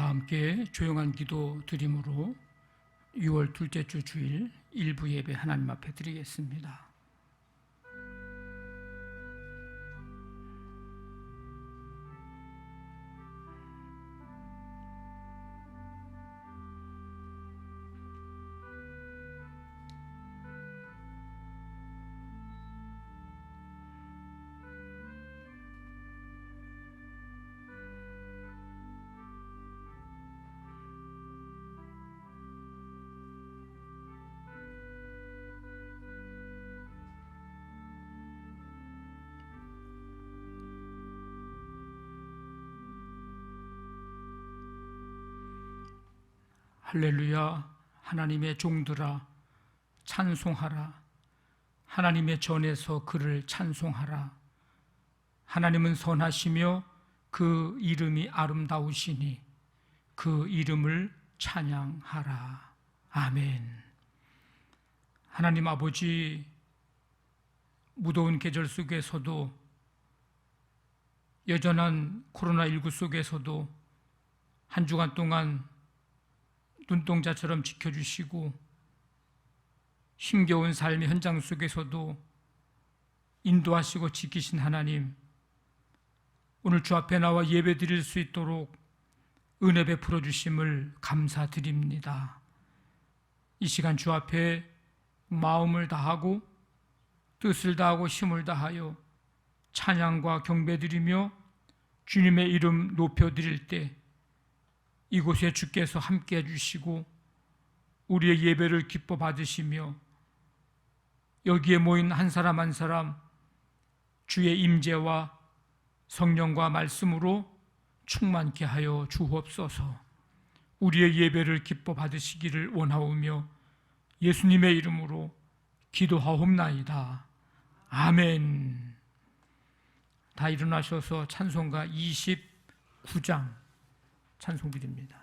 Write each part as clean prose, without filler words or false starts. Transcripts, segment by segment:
다 함께 조용한 기도 드림으로 6월 둘째 주 주일 일부 예배 하나님 앞에 드리겠습니다. 할렐루야. 하나님의 종들아 찬송하라. 하나님의 전에서 그를 찬송하라. 하나님은 선하시며 그 이름이 아름다우시니 그 이름을 찬양하라. 아멘. 하나님 아버지, 무더운 계절 속에서도, 여전한 코로나19 속에서도 한 주간 동안 눈동자처럼 지켜주시고 힘겨운 삶의 현장 속에서도 인도하시고 지키신 하나님, 오늘 주 앞에 나와 예배 드릴 수 있도록 은혜 베풀어 주심을 감사드립니다. 이 시간 주 앞에 마음을 다하고 뜻을 다하고 힘을 다하여 찬양과 경배드리며 주님의 이름 높여드릴 때 이곳에 주께서 함께 해주시고 우리의 예배를 기뻐 받으시며 여기에 모인 한 사람 한 사람 주의 임재와 성령과 말씀으로 충만케 하여 주옵소서. 우리의 예배를 기뻐 받으시기를 원하오며 예수님의 이름으로 기도하옵나이다. 아멘. 다 일어나셔서 찬송가 29장 찬송 드립니다.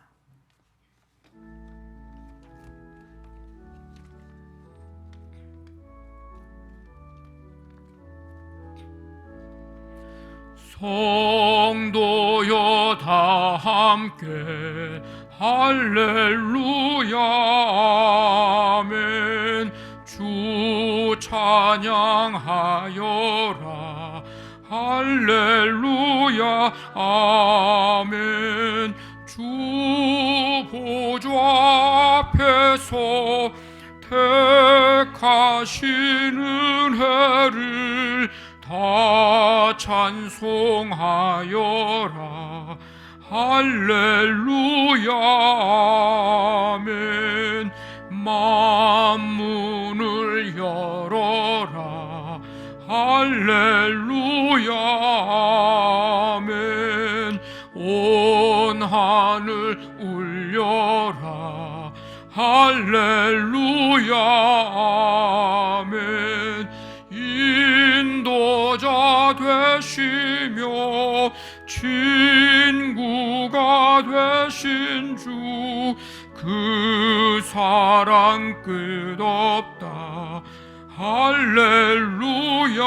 성도여 다 함께 할렐루야 아멘. 주 찬양하여라 할렐루야 아멘. 주 보좌 앞에서 택하신 은혜를 다 찬송하여라 할렐루야 아멘. 만문을 열어라 할렐루야 아멘. 온 하늘 울려라 할렐루야 아멘. 인도자 되시며 친구가 되신 주 그 사랑 끝없다 할렐루야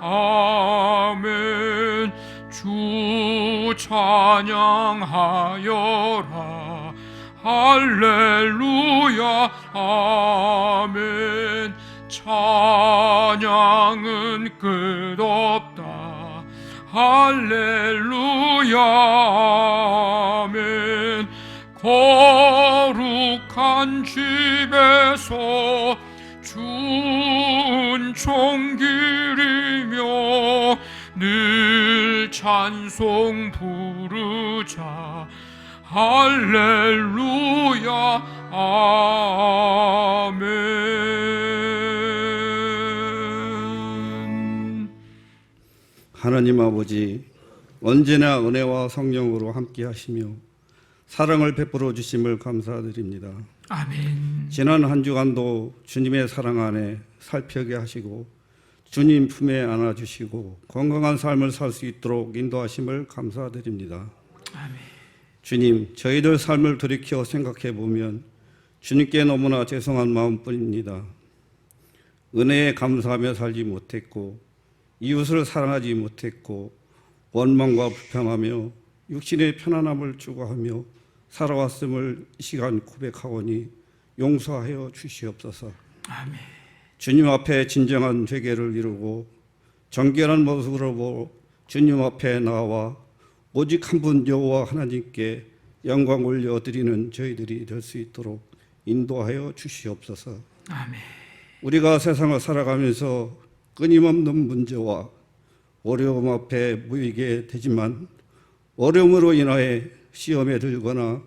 아멘. 주 찬양하여라 할렐루야 아멘. 찬양은 끝없다 할렐루야 아멘. 거룩한 집에서 주 은총 기리며 늘 찬송 부르자 할렐루야 아멘. 하나님 아버지, 언제나 은혜와 성령으로 함께 하시며 사랑을 베풀어 주심을 감사드립니다. 아멘. 지난 한 주간도 주님의 사랑 안에 살펴게 하시고 주님 품에 안아주시고 건강한 삶을 살 수 있도록 인도하심을 감사드립니다. 아멘. 주님, 저희들 삶을 돌이켜 생각해 보면 주님께 너무나 죄송한 마음뿐입니다. 은혜에 감사하며 살지 못했고 이웃을 사랑하지 못했고 원망과 불평하며 육신의 편안함을 추구하며 살아왔음을 이 시간 고백하오니 용서하여 주시옵소서. 아멘. 주님 앞에 진정한 회개를 이루고 정결한 모습으로 주님 앞에 나와 오직 한 분 여호와 하나님께 영광 올려드리는 저희들이 될 수 있도록 인도하여 주시옵소서. 아멘. 우리가 세상을 살아가면서 끊임없는 문제와 어려움 앞에 모이게 되지만 어려움으로 인하여 시험에 들거나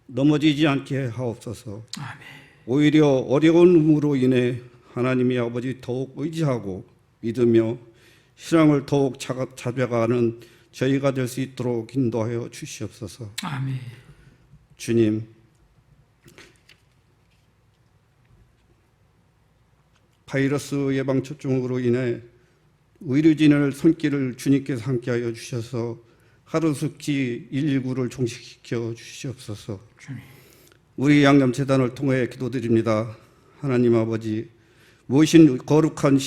넘어지지 않게 하옵소서. 아멘. 오히려 어려움으로 인해 하나님의 아버지 더욱 의지하고 믿으며 신앙을 더욱 잡아가는 저희가 될 수 있도록 인도하여 주시옵소서. 아멘. 주님, 바이러스 예방 접종으로 인해 의료진을 손길을 주님께서 함께하여 주셔서 하루속히 119를 종식시켜 주시옵소서. 주님. 우리 양념재단을 통해 기도드립니다. 하나님 아버지, 무엇인 거룩한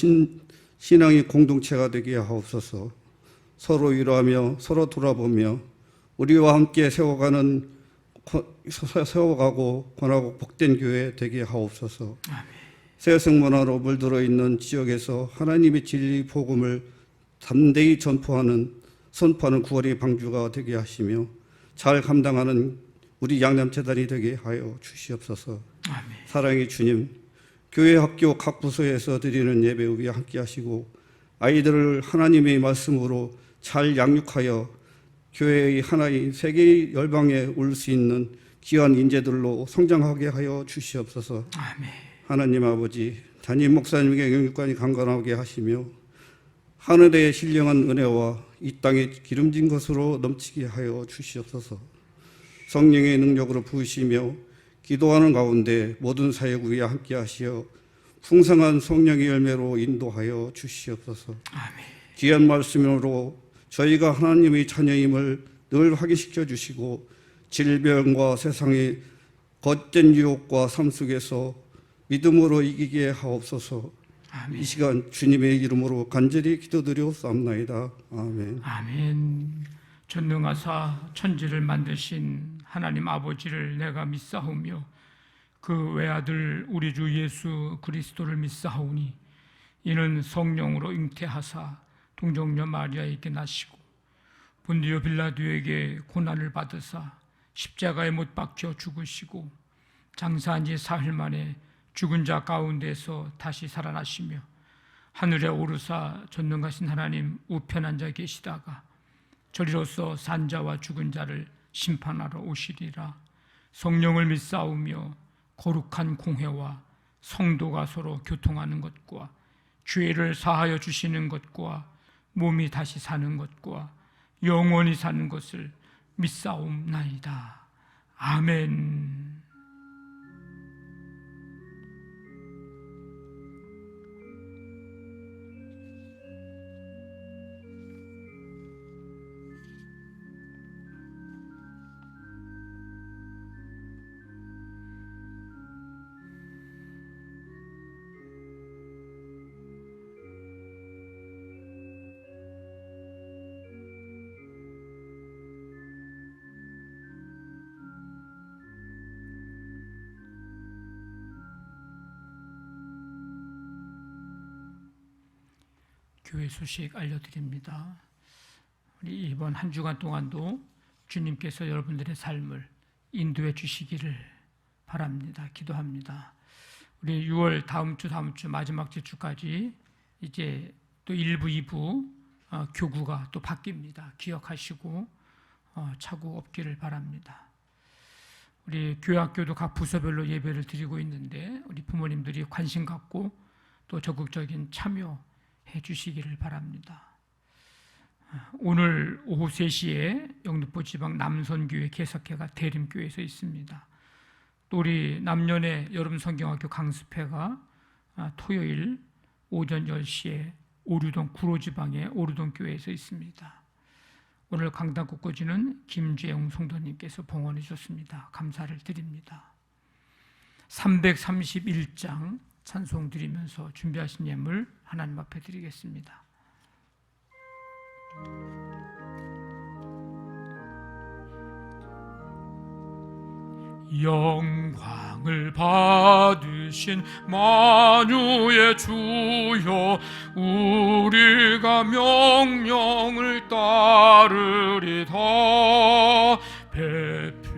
신앙의 공동체가 되게 하옵소서. 서로 위로하며 서로 돌아보며 우리와 함께 세워가고 권하고 복된 교회 되게 하옵소서. 아멘. 새생문화로 물들어 있는 지역에서 하나님의 진리 복음을 담대히 선포하는 9월의 방주가 되게 하시며 잘 감당하는 우리 양념재단이 되게 하여 주시옵소서. 아멘. 사랑의 주님, 교회 학교 각 부서에서 드리는 예배 위에 함께 하시고 아이들을 하나님의 말씀으로 잘 양육하여 교회의 하나의 세계 열방에 올 수 있는 귀한 인재들로 성장하게 하여 주시옵소서. 아멘. 하나님 아버지, 담임 목사님에게 영육관이 강건하게 하시며 하늘의 신령한 은혜와 이 땅에 기름진 것으로 넘치게 하여 주시옵소서. 성령의 능력으로 부으시며 기도하는 가운데 모든 사역 위에 함께 하시어 풍성한 성령의 열매로 인도하여 주시옵소서. 아멘. 귀한 말씀으로 저희가 하나님의 자녀임을 늘 확인시켜 주시고 질병과 세상의 겉된 유혹과 삶 속에서 믿음으로 이기게 하옵소서. 아멘. 이 시간 주님의 이름으로 간절히 기도드리옵사옵나이다. 아멘. 아멘. 전능하사 천지를 만드신 하나님 아버지를 내가 믿사오며 그 외아들 우리 주 예수 그리스도를 믿사오니 이는 성령으로 잉태하사 동정녀 마리아에게 나시고 본디오 빌라도에게 고난을 받으사 십자가에 못 박혀 죽으시고 장사한 지 사흘 만에 죽은 자 가운데서 다시 살아나시며 하늘에 오르사 전능하신 하나님 우편 앉아 계시다가 저리로서 산 자와 죽은 자를 심판하러 오시리라. 성령을 믿사오며 거룩한 공회와 성도가 서로 교통하는 것과 죄를 사하여 주시는 것과 몸이 다시 사는 것과 영원히 사는 것을 믿사옵나이다. 아멘. 교회 소식 알려드립니다. 우리 이번 한 주간 동안도 주님께서 여러분들의 삶을 인도해 주시기를 바랍니다. 기도합니다. 우리 6월 다음 주 마지막 주까지 이제 또 1부, 2부 교구가 또 바뀝니다. 기억하시고 착오 없기를 바랍니다. 우리 교회학교도 각 부서별로 예배를 드리고 있는데 우리 부모님들이 관심 갖고 또 적극적인 참여해 주시기를 바랍니다. 오늘 오후 3시에 영등포 지방 남선교회 개석회가 대림교회에서 있습니다. 또 우리 남년의 여름 성경학교 강습회가 토요일 오전 10시에 오류동 구로지방의 오류동 교회에서 있습니다. 오늘 강단 꽃꽂이는 김재용 성도님께서 봉헌해 주셨습니다. 감사를 드립니다. 331장 찬송 드리면서 준비하신 예물 하나님 앞에 드리겠습니다. 영광을 받으신 만유의 주여, 우리가 명령을 따르리다. 베풀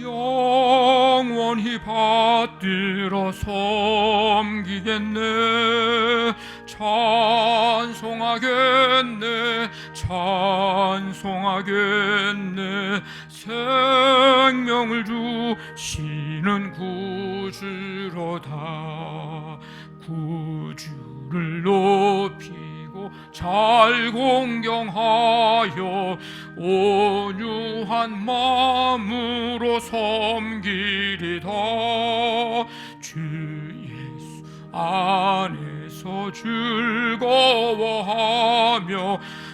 영원히 받들어 섬기겠네. 찬송하겠네. 찬송하겠네. 생명을 주시는 구주로다. 구주를 높이고 잘 공경하여 온유한 마음으로 섬기리다. 주 예수 안에서 즐거워하며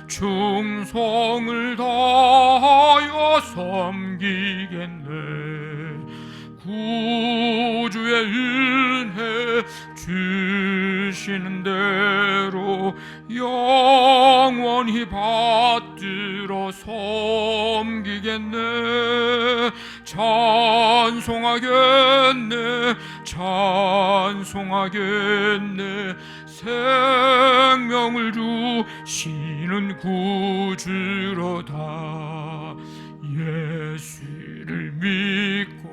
충성을 다하여 섬기겠네. 구주의 은혜 주시는 대로 영원히 받들어 섬기겠네. 찬송하겠네. 찬송하겠네. 생명을 주시는 구주로다. 예수를 믿고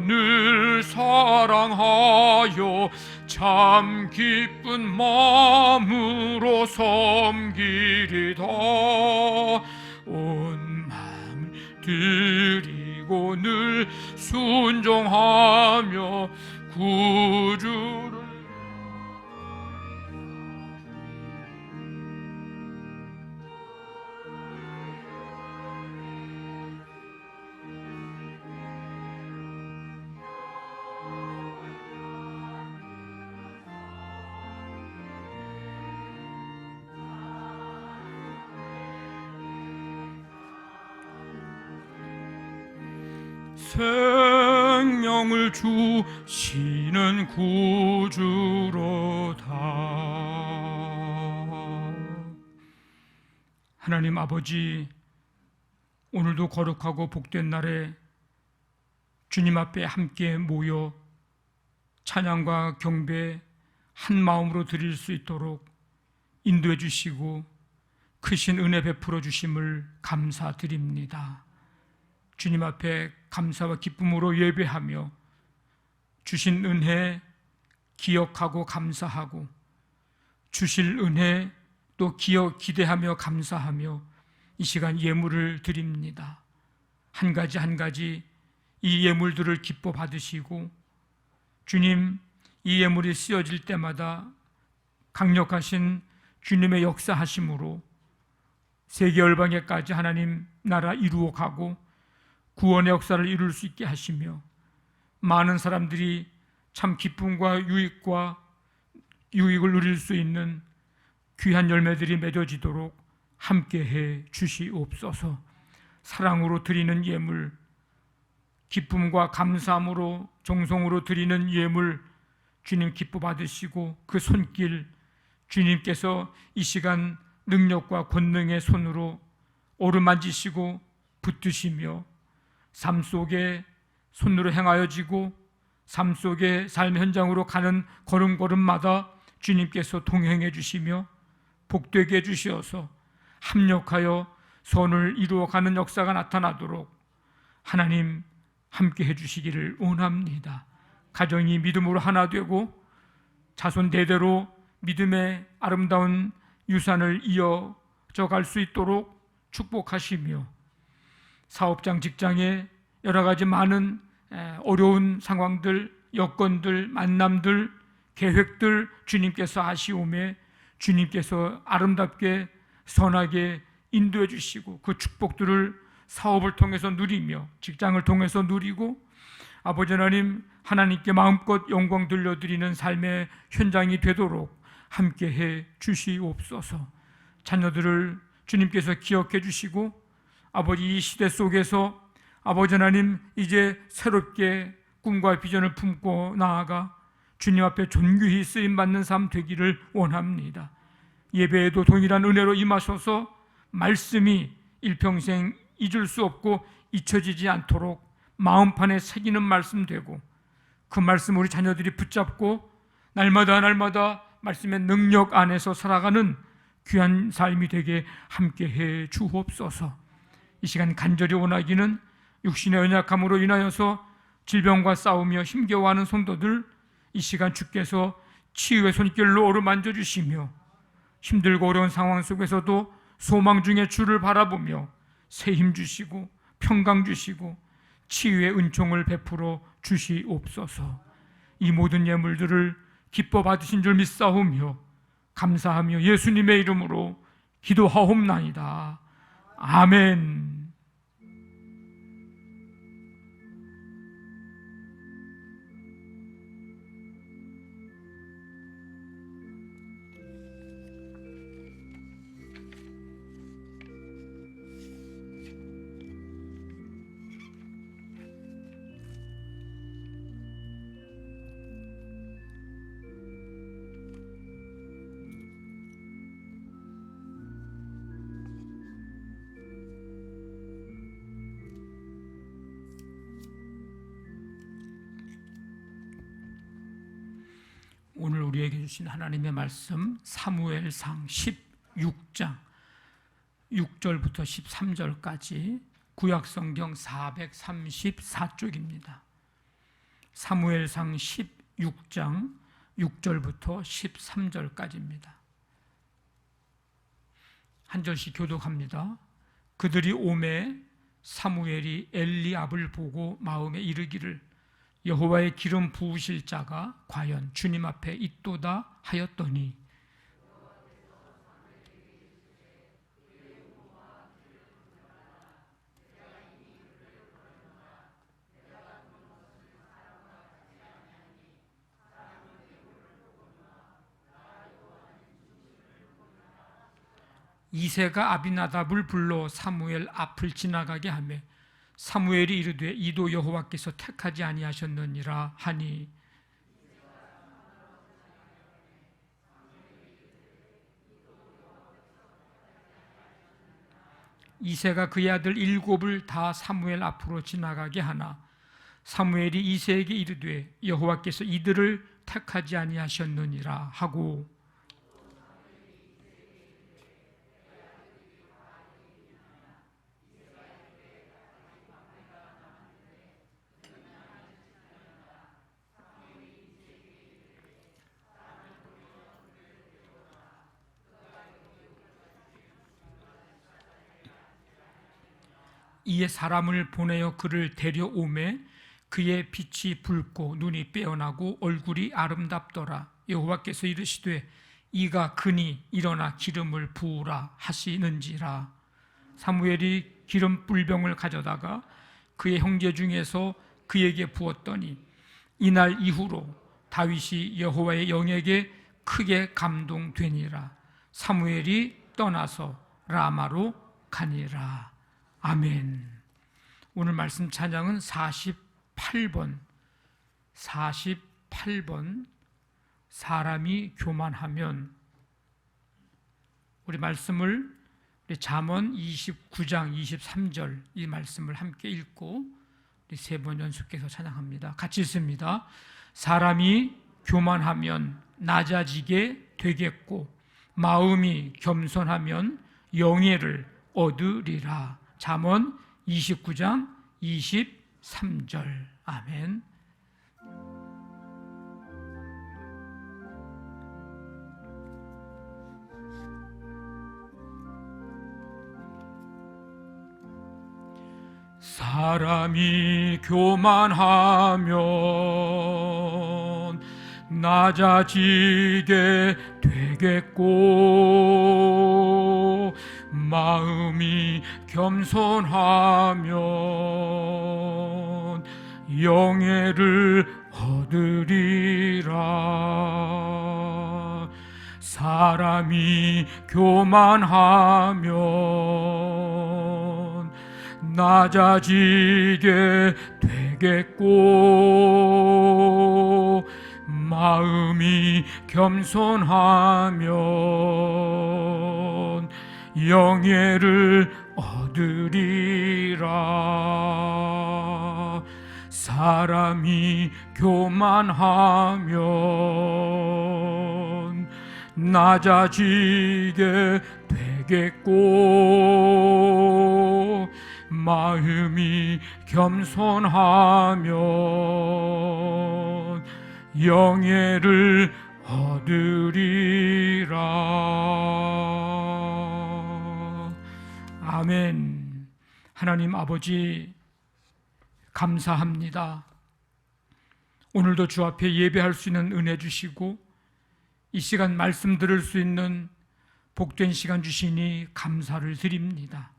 늘 사랑하여 참 기쁜 마음으로 섬기리다. 온 마음을 드리고 늘 순종하며 구주를 생명을 주시는 구주로다. 하나님 아버지, 오늘도 거룩하고 복된 날에 주님 앞에 함께 모여 찬양과 경배 한 마음으로 드릴 수 있도록 인도해 주시고 크신 은혜 베풀어 주심을 감사드립니다. 주님 앞에 감사와 기쁨으로 예배하며 주신 은혜 기억하고 감사하고 주실 은혜 또 기대하며 감사하며 이 시간 예물을 드립니다. 한 가지 한 가지 이 예물들을 기뻐 받으시고 주님, 이 예물이 쓰여질 때마다 강력하신 주님의 역사하심으로 세계 열방에까지 하나님 나라 이루어 가고 구원의 역사를 이룰 수 있게 하시며 많은 사람들이 참 기쁨과 유익을 누릴 수 있는 귀한 열매들이 맺어지도록 함께해 주시옵소서. 사랑으로 드리는 예물, 기쁨과 감사함으로 정성으로 드리는 예물 주님 기뻐 받으시고 그 손길 주님께서 이 시간 능력과 권능의 손으로 오르만지시고 붙드시며 삶 속에 손으로 행하여지고 삶 속에 삶의 현장으로 가는 걸음걸음마다 주님께서 동행해 주시며 복되게 해주시어서 합력하여 선을 이루어가는 역사가 나타나도록 하나님 함께 해주시기를 원합니다. 가정이 믿음으로 하나 되고 자손 대대로 믿음의 아름다운 유산을 이어져 갈 수 있도록 축복하시며 사업장, 직장에 여러 가지 많은 어려운 상황들, 여건들, 만남들, 계획들 주님께서 아시오매 주님께서 아름답게 선하게 인도해 주시고 그 축복들을 사업을 통해서 누리며 직장을 통해서 누리고 아버지 하나님 하나님께 마음껏 영광 돌려드리는 삶의 현장이 되도록 함께해 주시옵소서. 자녀들을 주님께서 기억해 주시고 아버지, 이 시대 속에서 아버지 하나님, 이제 새롭게 꿈과 비전을 품고 나아가 주님 앞에 존귀히 쓰임받는 삶 되기를 원합니다. 예배에도 동일한 은혜로 임하셔서 말씀이 일평생 잊을 수 없고 잊혀지지 않도록 마음판에 새기는 말씀 되고, 그 말씀 우리 자녀들이 붙잡고 날마다 말씀의 능력 안에서 살아가는 귀한 삶이 되게 함께해 주옵소서. 이 시간 간절히 원하기는 육신의 연약함으로 인하여서 질병과 싸우며 힘겨워하는 성도들, 이 시간 주께서 치유의 손길로 어루만져 주시며 힘들고 어려운 상황 속에서도 소망 중에 주를 바라보며 새 힘 주시고 평강 주시고 치유의 은총을 베풀어 주시옵소서. 이 모든 예물들을 기뻐 받으신 줄 믿사오며 감사하며 예수님의 이름으로 기도하옵나이다. 아멘. 오늘 우리에게 주신 하나님의 말씀 사무엘상 16장 6절부터 13절까지 구약성경 434쪽입니다. 사무엘상 16장 6절부터 13절까지입니다. 한 절씩 교독합니다. 그들이 오매 사무엘이 엘리압을 보고 마음에 이르기를 여호와의 기름 부으실 자가 과연 주님 앞에 있도다 하였더니 이새가 아비나답을 불러 사무엘 앞을 지나가게 하며 사무엘이 이르되 이도 여호와께서 택하지 아니하셨느니라 하니 이새가 그의 아들 7을 다 사무엘 앞으로 지나가게 하나 사무엘이 이새에게 이르되 여호와께서 이들을 택하지 아니하셨느니라 하고 이에 사람을 보내어 그를 데려오매 그의 빛이 붉고 눈이 빼어나고 얼굴이 아름답더라. 여호와께서 이르시되 이가 그니 일어나 기름을 부으라 하시는지라. 사무엘이 기름 뿔병을 가져다가 그의 형제 중에서 그에게 부었더니 이날 이후로 다윗이 여호와의 영에게 크게 감동되니라. 사무엘이 떠나서 라마로 가니라. 아멘. 오늘 말씀 찬양은 48번 사람이 교만하면. 우리 말씀을 우리 잠언 29장 23절 이 말씀을 함께 읽고 우리 세 번 연속해서 찬양합니다. 같이 읽습니다. 사람이 교만하면 낮아지게 되겠고 마음이 겸손하면 영예를 얻으리라. 잠언 29장 23절. 아멘. 사람이 교만하면 낮아지게 되겠고 마음이 겸손하면 영예를 얻으리라. 사람이 교만하면 낮아지게 되겠고 마음이 겸손하면 영예를 얻으리라. 사람이 교만하면 낮아지게 되겠고 마음이 겸손하면 영예를 얻으리라. 아멘. 하나님 아버지 감사합니다. 오늘도 주 앞에 예배할 수 있는 은혜 주시고 이 시간 말씀 들을 수 있는 복된 시간 주시니 감사를 드립니다.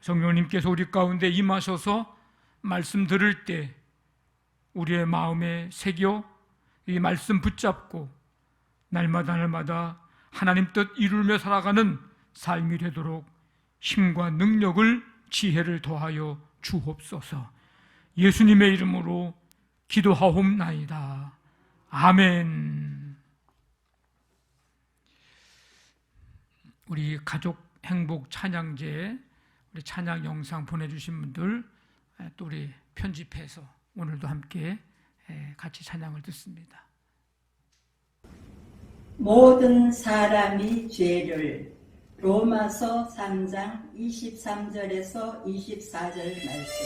성령님께서 우리 가운데 임하셔서 말씀 들을 때 우리의 마음에 새겨 이 말씀 붙잡고 날마다 하나님 뜻 이루며 살아가는 삶이 되도록 힘과 능력을 지혜를 더하여 주옵소서. 예수님의 이름으로 기도하옵나이다. 아멘. 우리 가족 행복 찬양제 우리 찬양 영상 보내주신 분들 또 우리 편집해서 오늘도 함께 같이 찬양을 듣습니다. 모든 사람이 죄를 로마서 3장 23절에서 24절 말씀.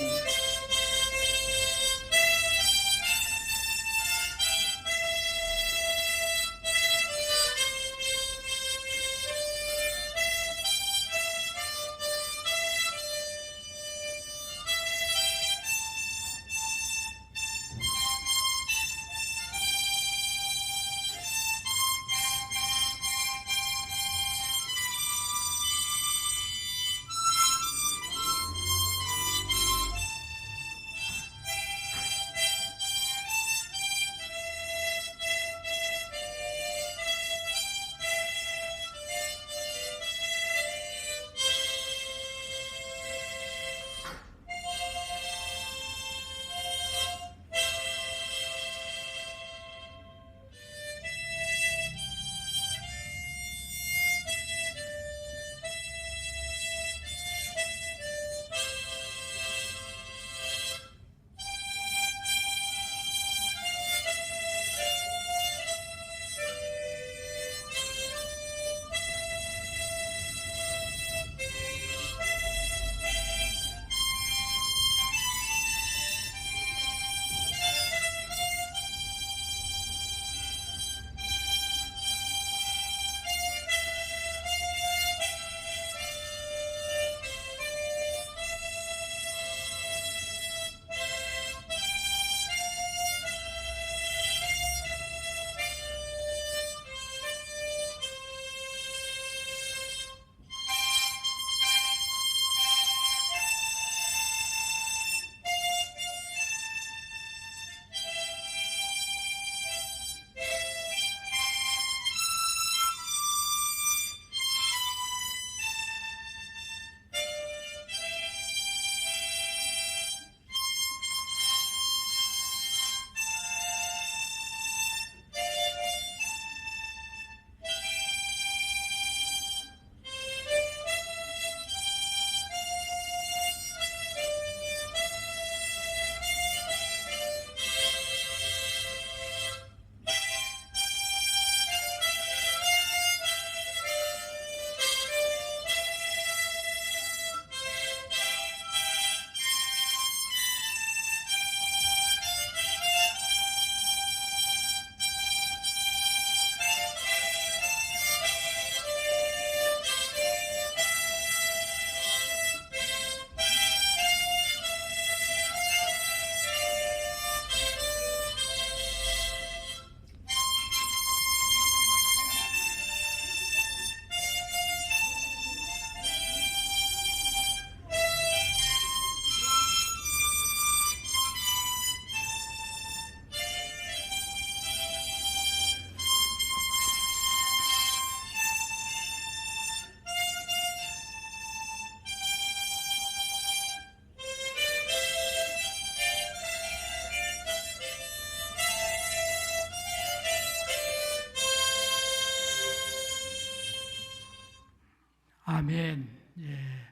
아멘. 예.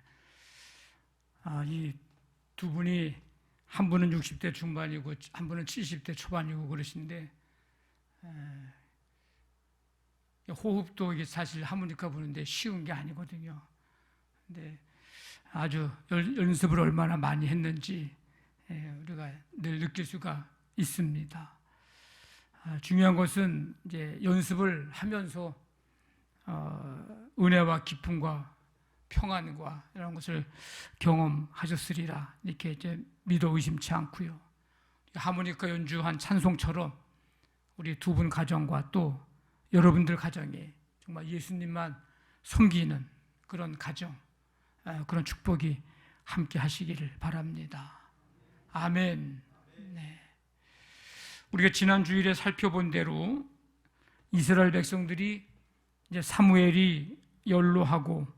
이 두 분이 한 분은 60대 중반이고 한 분은 70대 초반이고 그러신데 호흡도 이게 사실 하모니카 부는데 쉬운 게 아니거든요. 근데 아주 연습을 얼마나 많이 했는지 우리가 늘 느낄 수가 있습니다. 중요한 것은 이제 연습을 하면서 은혜와 기쁨과 평안과 이런 것을 경험하셨으리라 이렇게 이제 믿어 의심치 않고요. 하모니카 연주한 찬송처럼 우리 두 분 가정과 또 여러분들 가정에 정말 예수님만 섬기는 그런 가정, 그런 축복이 함께 하시기를 바랍니다. 아멘. 네. 우리가 지난 주일에 살펴본 대로 이스라엘 백성들이 이제 사무엘이 연로하고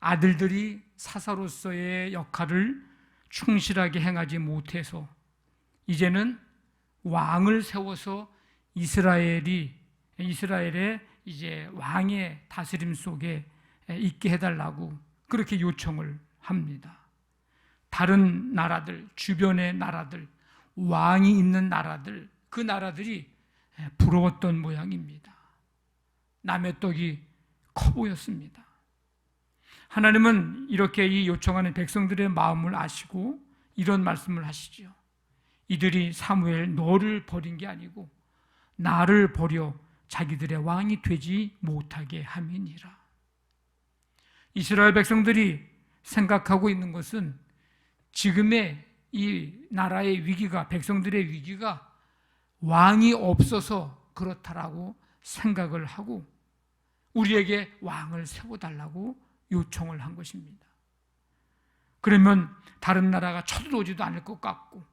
아들들이 사사로서의 역할을 충실하게 행하지 못해서 이제는 왕을 세워서 이스라엘의 이제 왕의 다스림 속에 있게 해달라고 그렇게 요청을 합니다. 다른 나라들, 주변의 나라들, 왕이 있는 나라들, 그 나라들이 부러웠던 모양입니다. 남의 떡이 커 보였습니다. 하나님은 이렇게 이 요청하는 백성들의 마음을 아시고 이런 말씀을 하시죠. 이들이 사무엘 너를 버린 게 아니고 나를 버려 자기들의 왕이 되지 못하게 함이니라. 이스라엘 백성들이 생각하고 있는 것은 지금의 이 나라의 위기가, 백성들의 위기가 왕이 없어서 그렇다라고 생각을 하고 우리에게 왕을 세워달라고 요청을 한 것입니다. 그러면 다른 나라가 쳐들어오지도 않을 것 같고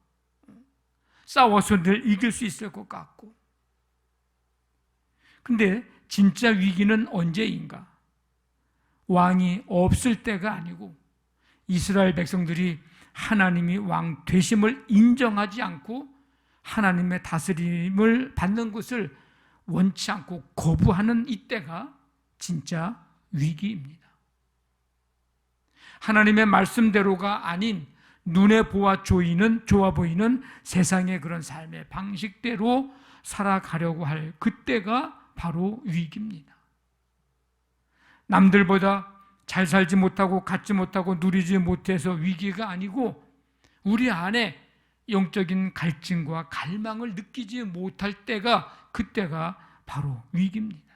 싸워서 늘 이길 수 있을 것 같고, 근데 진짜 위기는 언제인가? 왕이 없을 때가 아니고 이스라엘 백성들이 하나님이 왕 되심을 인정하지 않고 하나님의 다스림을 받는 것을 원치 않고 거부하는 이때가 진짜 위기입니다. 하나님의 말씀대로가 아닌 눈에 좋아 보이는 세상의 그런 삶의 방식대로 살아가려고 할 그때가 바로 위기입니다. 남들보다 잘 살지 못하고 갖지 못하고 누리지 못해서 위기가 아니고 우리 안에 영적인 갈증과 갈망을 느끼지 못할 때가 그때가 바로 위기입니다.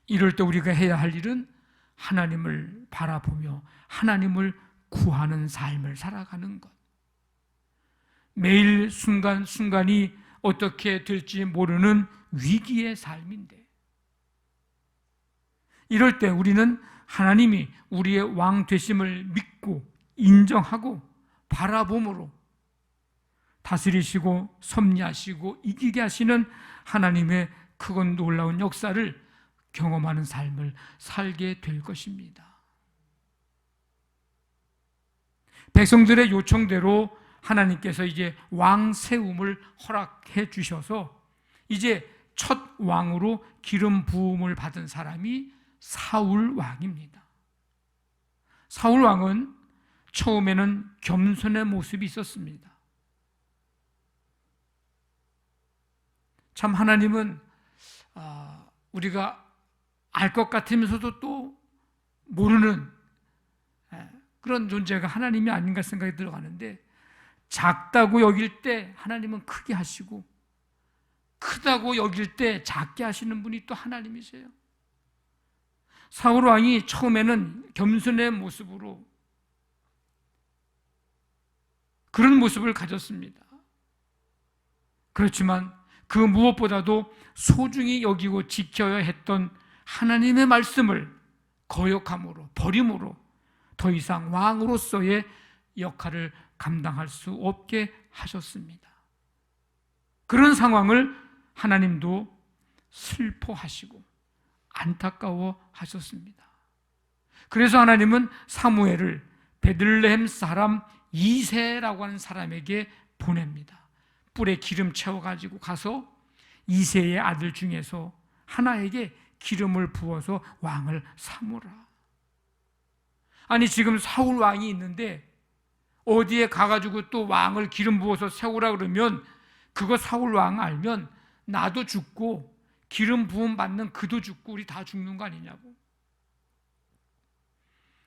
이럴 때 우리가 해야 할 일은 하나님을 바라보며 하나님을 구하는 삶을 살아가는 것. 매일 순간순간이 어떻게 될지 모르는 위기의 삶인데 이럴 때 우리는 하나님이 우리의 왕 되심을 믿고 인정하고 바라봄으로 다스리시고 섭리하시고 이기게 하시는 하나님의 크고 놀라운 역사를 경험하는 삶을 살게 될 것입니다. 백성들의 요청대로 하나님께서 이제 왕 세움을 허락해 주셔서 이제 첫 왕으로 기름 부음을 받은 사람이 사울 왕입니다. 사울 왕은 처음에는 겸손의 모습이 있었습니다. 참 하나님은 우리가 알 것 같으면서도 또 모르는 그런 존재가 하나님이 아닌가 생각이 들어가는데 작다고 여길 때 하나님은 크게 하시고 크다고 여길 때 작게 하시는 분이 또 하나님이세요. 사울 왕이 처음에는 겸손의 모습으로 그런 모습을 가졌습니다. 그렇지만 그 무엇보다도 소중히 여기고 지켜야 했던 하나님의 말씀을 거역함으로 버림으로 더 이상 왕으로서의 역할을 감당할 수 없게 하셨습니다. 그런 상황을 하나님도 슬퍼하시고 안타까워 하셨습니다. 그래서 하나님은 사무엘을 베들레헴 사람 이새라고 하는 사람에게 보냅니다. 뿔에 기름 채워가지고 가서 이새의 아들 중에서 하나에게 기름을 부어서 왕을 삼으라. 아니 지금 사울 왕이 있는데 어디에 가가지고 또 왕을 기름 부어서 세우라 그러면 그거 사울 왕 알면 나도 죽고 기름 부음 받는 그도 죽고 우리 다 죽는 거 아니냐고.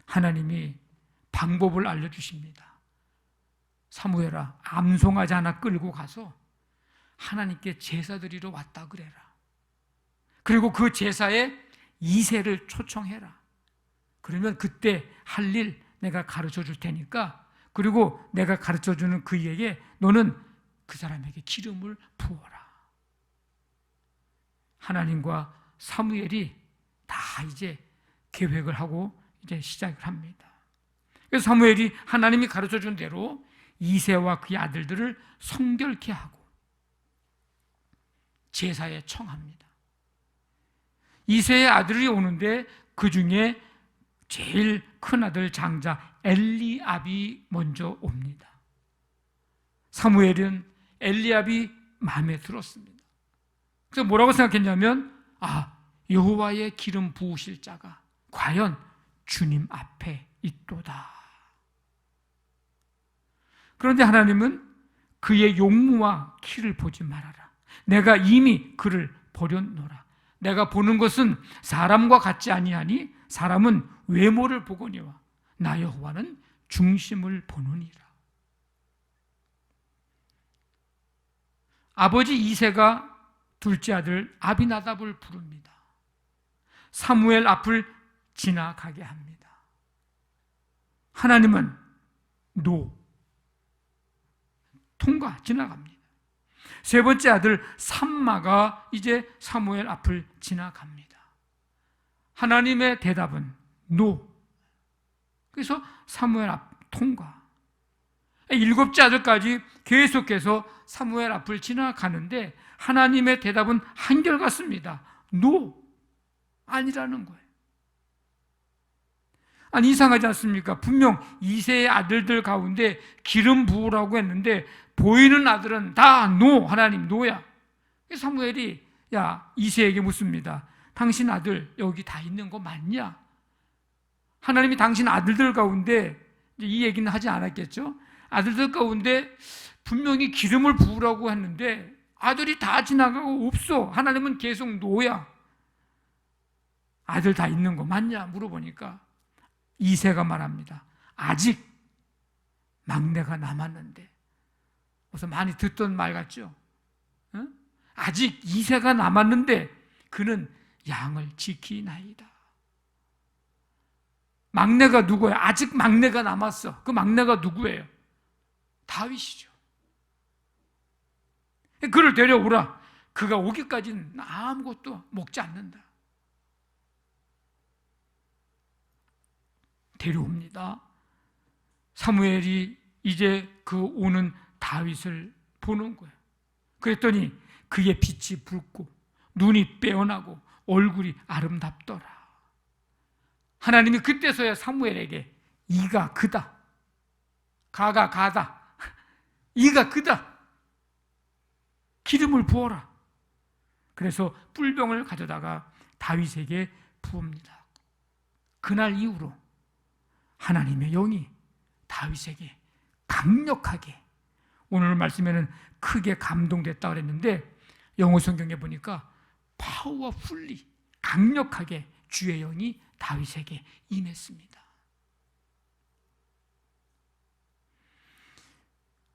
하나님이 방법을 알려주십니다. 사무엘아, 암송아지 하나 끌고 가서 하나님께 제사 드리러 왔다 그래라. 그리고 그 제사에 이새를 초청해라. 그러면 그때 할 일 내가 가르쳐 줄 테니까, 그리고 내가 가르쳐 주는 그에게 너는 그 사람에게 기름을 부어라. 하나님과 사무엘이 다 이제 계획을 하고 이제 시작을 합니다. 그래서 사무엘이 하나님이 가르쳐 준 대로 이새와 그의 아들들을 성결케 하고 제사에 청합니다. 이새의 아들이 오는데 그 중에 제일 큰 아들 장자 엘리압이 먼저 옵니다. 사무엘은 엘리압이 마음에 들었습니다. 그래서 뭐라고 생각했냐면, 여호와의 기름 부으실 자가 과연 주님 앞에 있도다. 그런데 하나님은 그의 용무와 키를 보지 말아라. 내가 이미 그를 버렸노라. 내가 보는 것은 사람과 같지 아니하니 사람은 외모를 보거니와 나 여호와는 중심을 보느니라. 아버지 이새가 둘째 아들 아비나답을 부릅니다. 사무엘 앞을 지나가게 합니다. 하나님은 통과 지나갑니다. 세 번째 아들 삼마가 이제 사무엘 앞을 지나갑니다. 하나님의 대답은 그래서 사무엘 앞 통과. 일곱째 아들까지 계속해서 사무엘 앞을 지나가는데 하나님의 대답은 한결같습니다. 아니라는 거예요. 아니 이상하지 않습니까? 분명 이새의 아들들 가운데 기름 부으라고 했는데 보이는 아들은 다 하나님 노야. 사무엘이 이새에게 묻습니다. 당신 아들 여기 다 있는 거 맞냐? 하나님이 당신 아들들 가운데, 이 얘기는 하지 않았겠죠? 아들들 가운데 분명히 기름을 부으라고 했는데 아들이 다 지나가고 없어. 하나님은 계속 노야. 아들 다 있는 거 맞냐? 물어보니까 이새가 말합니다. 아직 막내가 남았는데. 그래서 많이 듣던 말 같죠? 아직 이새가 남았는데 그는 양을 지키나이다. 막내가 누구예요? 아직 막내가 남았어. 그 막내가 누구예요? 다윗이죠. 그를 데려오라. 그가 오기까지는 아무것도 먹지 않는다. 데려옵니다. 사무엘이 이제 그 오는 다윗을 보는 거예요. 그랬더니 그의 빛이 붉고 눈이 빼어나고 얼굴이 아름답더라. 하나님이 그때서야 사무엘에게 이가 그다. 가다. 이가 그다. 기름을 부어라. 그래서 뿔병을 가져다가 다윗에게 부읍니다. 그날 이후로 하나님의 영이 다윗에게 강력하게, 오늘 말씀에는 크게 감동됐다 그랬는데 영어 성경에 보니까 파워풀리, 강력하게 주의 영이 다윗에게 임했습니다.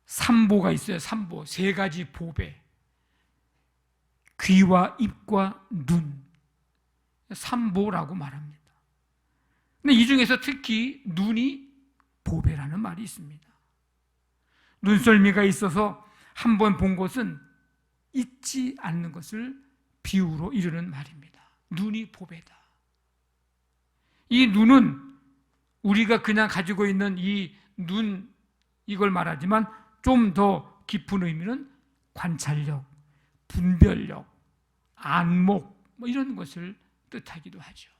삼보가 있어요. 삼보, 세 가지 보배. 귀와 입과 눈, 삼보라고 말합니다. 근데 이 중에서 특히 눈이 보배라는 말이 있습니다. 눈썰미가 있어서 한 번 본 것은 잊지 않는 것을 비유로 이르는 말입니다. 눈이 보배다. 이 눈은 우리가 그냥 가지고 있는 이 눈, 이걸 말하지만 좀 더 깊은 의미는 관찰력, 분별력, 안목, 이런 것을 뜻하기도 하죠.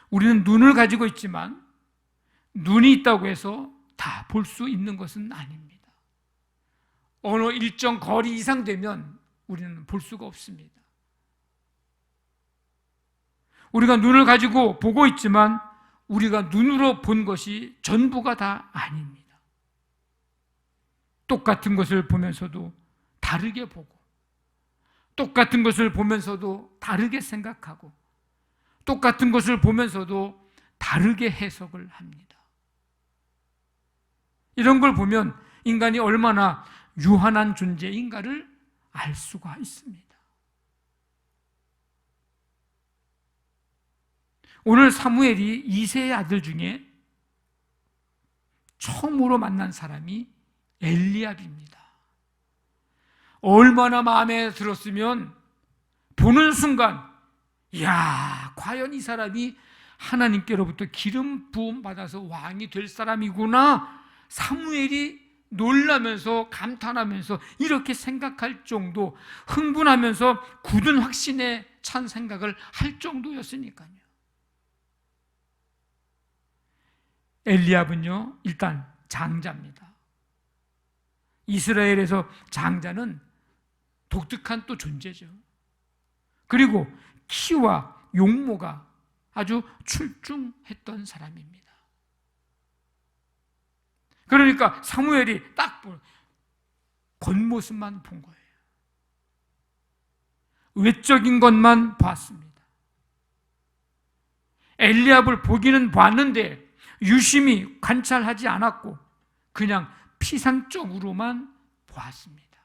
우리는 눈을 가지고 있지만 눈이 있다고 해서 다 볼 수 있는 것은 아닙니다. 어느 일정 거리 이상 되면 우리는 볼 수가 없습니다. 우리가 눈을 가지고 보고 있지만 우리가 눈으로 본 것이 전부가 다 아닙니다. 똑같은 것을 보면서도 다르게 보고, 똑같은 것을 보면서도 다르게 생각하고, 똑같은 것을 보면서도 다르게 해석을 합니다. 이런 걸 보면 인간이 얼마나 유한한 존재인가를 알 수가 있습니다. 오늘 사무엘이 이새의 아들 중에 처음으로 만난 사람이 엘리압입니다. 얼마나 마음에 들었으면 보는 순간, 이야, 과연 이 사람이 하나님께로부터 기름 부음 받아서 왕이 될 사람이구나. 사무엘이 놀라면서 감탄하면서 이렇게 생각할 정도, 흥분하면서 굳은 확신에 찬 생각을 할 정도였으니까요. 엘리압은요, 일단 장자입니다. 이스라엘에서 장자는 독특한 또 존재죠. 그리고 키와 용모가 아주 출중했던 사람입니다. 그러니까 사무엘이 딱 겉모습만 본 거예요. 외적인 것만 봤습니다. 엘리압을 보기는 봤는데 유심히 관찰하지 않았고 그냥 피상적으로만 보았습니다.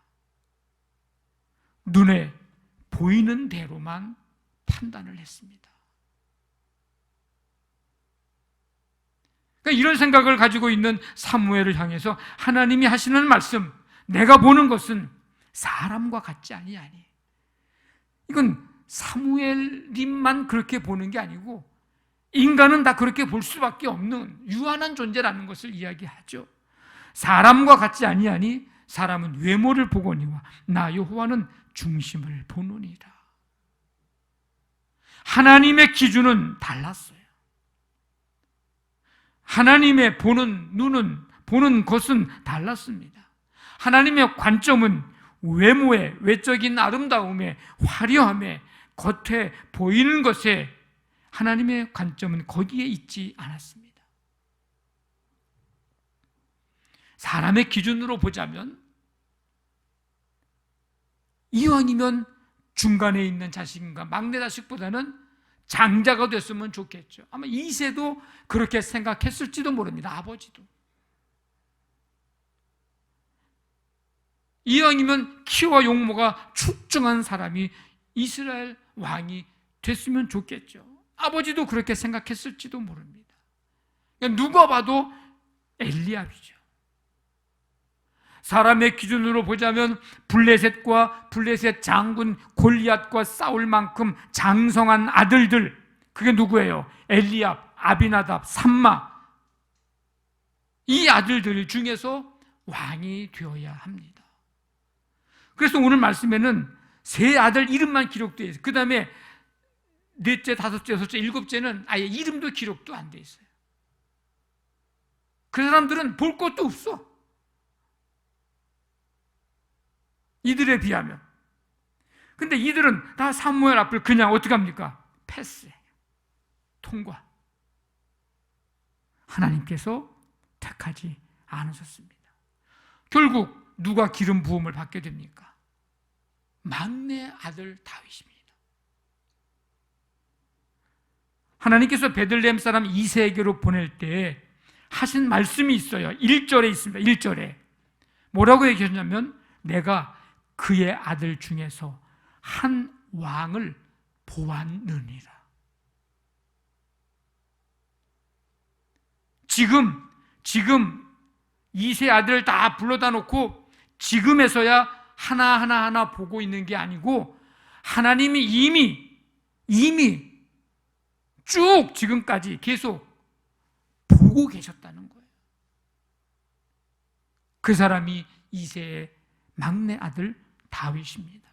눈에 보이는 대로만 판단을 했습니다. 그러니까 이런 생각을 가지고 있는 사무엘을 향해서 하나님이 하시는 말씀, 내가 보는 것은 사람과 같지 아니하니. 이건 사무엘님만 그렇게 보는 게 아니고 인간은 다 그렇게 볼 수밖에 없는 유한한 존재라는 것을 이야기하죠. 사람과 같지 아니하니 사람은 외모를 보거니와 나 여호와는 중심을 보느니라. 하나님의 기준은 달랐어요. 하나님의 보는 눈은, 보는 것은 달랐습니다. 하나님의 관점은 외모에, 외적인 아름다움에, 화려함에, 겉에 보이는 것에, 하나님의 관점은 거기에 있지 않았습니다. 사람의 기준으로 보자면 이왕이면 중간에 있는 자식인가 막내 자식보다는 장자가 됐으면 좋겠죠. 아마 이새도 그렇게 생각했을지도 모릅니다. 아버지도. 이왕이면 키와 용모가 출중한 사람이 이스라엘 왕이 됐으면 좋겠죠. 아버지도 그렇게 생각했을지도 모릅니다. 그러니까 누가 봐도 엘리압이죠. 사람의 기준으로 보자면 블레셋과 블레셋 장군 골리앗과 싸울 만큼 장성한 아들들, 그게 누구예요? 엘리압, 아비나답, 삼마. 이 아들들 중에서 왕이 되어야 합니다. 그래서 오늘 말씀에는 세 아들 이름만 기록되어 있어요. 그 다음에 넷째, 다섯째, 여섯째, 일곱째는 아예 이름도 기록도 안 돼 있어요. 그 사람들은 볼 것도 없어. 이들에 비하면. 근데 이들은 다 사무엘 앞을 그냥 어떻게 합니까? 패스해요. 통과. 하나님께서 택하지 않으셨습니다. 결국 누가 기름 부음을 받게 됩니까? 막내 아들 다윗입니다. 하나님께서 베들레헴 사람 이새에게로 보낼 때 하신 말씀이 있어요. 1절에 있습니다. 1절에 뭐라고 얘기하셨냐면 내가 그의 아들 중에서 한 왕을 보았느니라. 지금 이세 아들 다 불러다 놓고 지금에서야 하나 보고 있는 게 아니고 하나님이 이미 쭉 지금까지 계속 보고 계셨다는 거예요. 그 사람이 이새의 막내 아들 다윗입니다.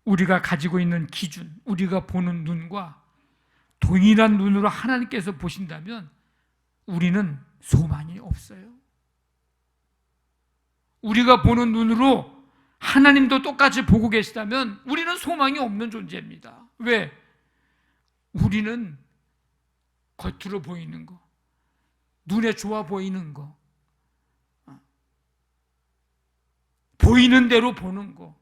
우리가 가지고 있는 기준, 우리가 보는 눈과 동일한 눈으로 하나님께서 보신다면 우리는 소망이 없어요. 우리가 보는 눈으로 하나님도 똑같이 보고 계시다면 우리는 소망이 없는 존재입니다. 왜? 우리는 겉으로 보이는 거, 눈에 좋아 보이는 거, 보이는 대로 보는 거,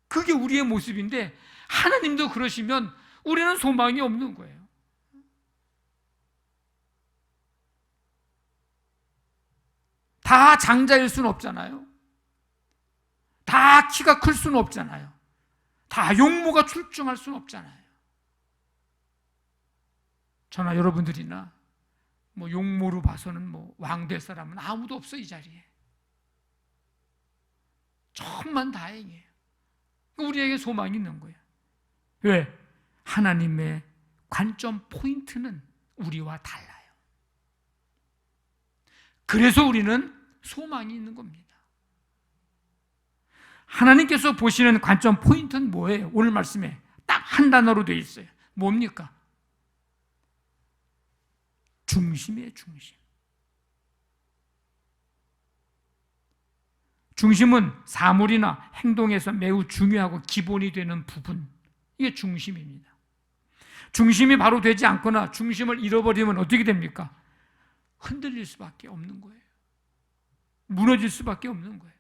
그게 우리의 모습인데 하나님도 그러시면 우리는 소망이 없는 거예요. 다 장자일 수는 없잖아요. 다 키가 클 수는 없잖아요. 다 용모가 출중할 수는 없잖아요. 저나 여러분들이나 뭐 용모로 봐서는 뭐 왕 될 사람은 아무도 없어, 이 자리에. 천만 다행이에요. 우리에게 소망이 있는 거예요. 왜? 하나님의 관점 포인트는 우리와 달라요. 그래서 우리는 소망이 있는 겁니다. 하나님께서 보시는 관점 포인트는 뭐예요? 오늘 말씀에 딱 한 단어로 되어 있어요. 뭡니까? 중심이에요, 중심. 중심은 사물이나 행동에서 매우 중요하고 기본이 되는 부분, 이게 중심입니다. 중심이 바로 되지 않거나 중심을 잃어버리면 어떻게 됩니까? 흔들릴 수밖에 없는 거예요. 무너질 수밖에 없는 거예요.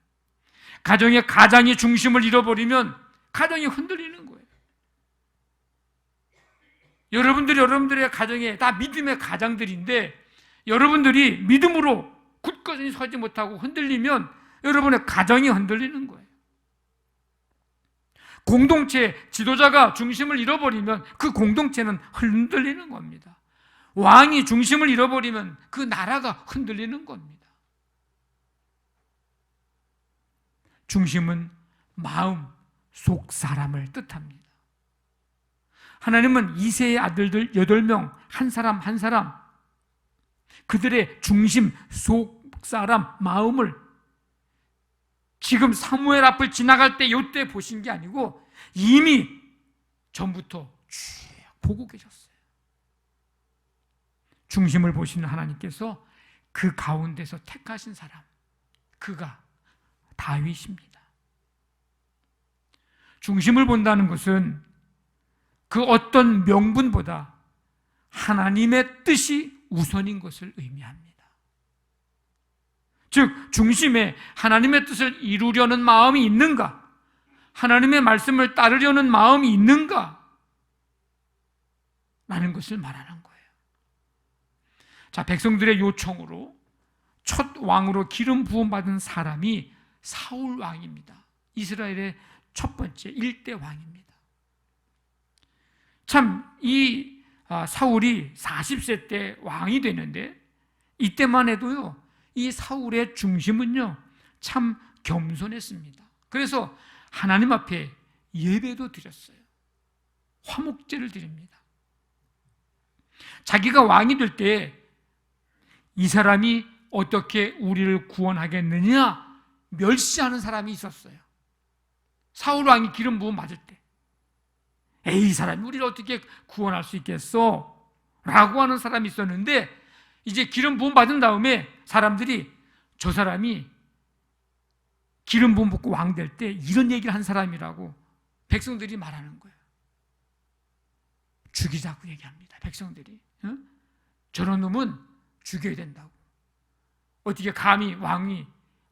가정의 가장이 중심을 잃어버리면 가정이 흔들리는 거예요. 여러분들의 가정에 다 믿음의 가장들인데 여러분들이 믿음으로 굳건히 서지 못하고 흔들리면 여러분의 가정이 흔들리는 거예요. 공동체 지도자가 중심을 잃어버리면 그 공동체는 흔들리는 겁니다. 왕이 중심을 잃어버리면 그 나라가 흔들리는 겁니다. 중심은 마음, 속 사람을 뜻합니다. 하나님은 이새의 아들들 8명 한 사람 한 사람 그들의 중심, 속 사람, 마음을 지금 사무엘 앞을 지나갈 때 이때 보신 게 아니고 이미 전부터 쭉 보고 계셨어요. 중심을 보시는 하나님께서 그 가운데서 택하신 사람, 그가 다윗입니다. 중심을 본다는 것은 그 어떤 명분보다 하나님의 뜻이 우선인 것을 의미합니다. 즉 중심에 하나님의 뜻을 이루려는 마음이 있는가? 하나님의 말씀을 따르려는 마음이 있는가? 라는 것을 말하는 거예요. 자, 백성들의 요청으로 첫 왕으로 기름 부음 받은 사람이 사울 왕입니다. 이스라엘의 첫 번째 1대 왕입니다. 참 이 사울이 40세 때 왕이 되는데 이때만 해도요, 이 사울의 중심은요 참 겸손했습니다. 그래서 하나님 앞에 예배도 드렸어요. 화목제를 드립니다. 자기가 왕이 될 때 이 사람이 어떻게 우리를 구원하겠느냐 멸시하는 사람이 있었어요. 사울 왕이 기름 부음 받을 때 에이, 이 사람이 우리를 어떻게 구원할 수 있겠어? 라고 하는 사람이 있었는데 이제 기름 부음 받은 다음에 사람들이 저 사람이 기름 부음 받고 왕 될 때 이런 얘기를 한 사람이라고 백성들이 말하는 거예요. 죽이자고 얘기합니다. 백성들이. 응? 저런 놈은 죽여야 된다고. 어떻게 감히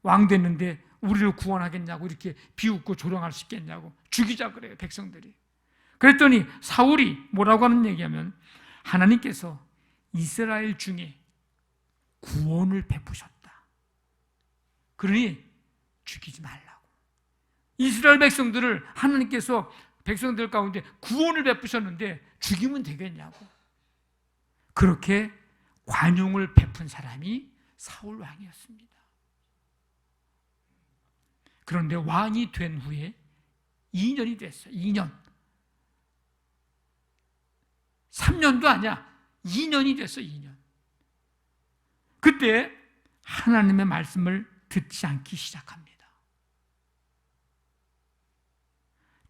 왕 됐는데 우리를 구원하겠냐고 이렇게 비웃고 조롱할 수 있겠냐고 죽이자 그래요, 백성들이. 그랬더니 사울이 뭐라고 하는 얘기하면 하나님께서 이스라엘 중에 구원을 베푸셨다. 그러니 죽이지 말라고. 이스라엘 백성들을 하나님께서 백성들 가운데 구원을 베푸셨는데 죽이면 되겠냐고. 그렇게 관용을 베푼 사람이 사울 왕이었습니다. 그런데 왕이 된 후에 2년이 됐어요. 2년. 3년도 아니야. 2년이 됐어요. 2년. 그때 하나님의 말씀을 듣지 않기 시작합니다.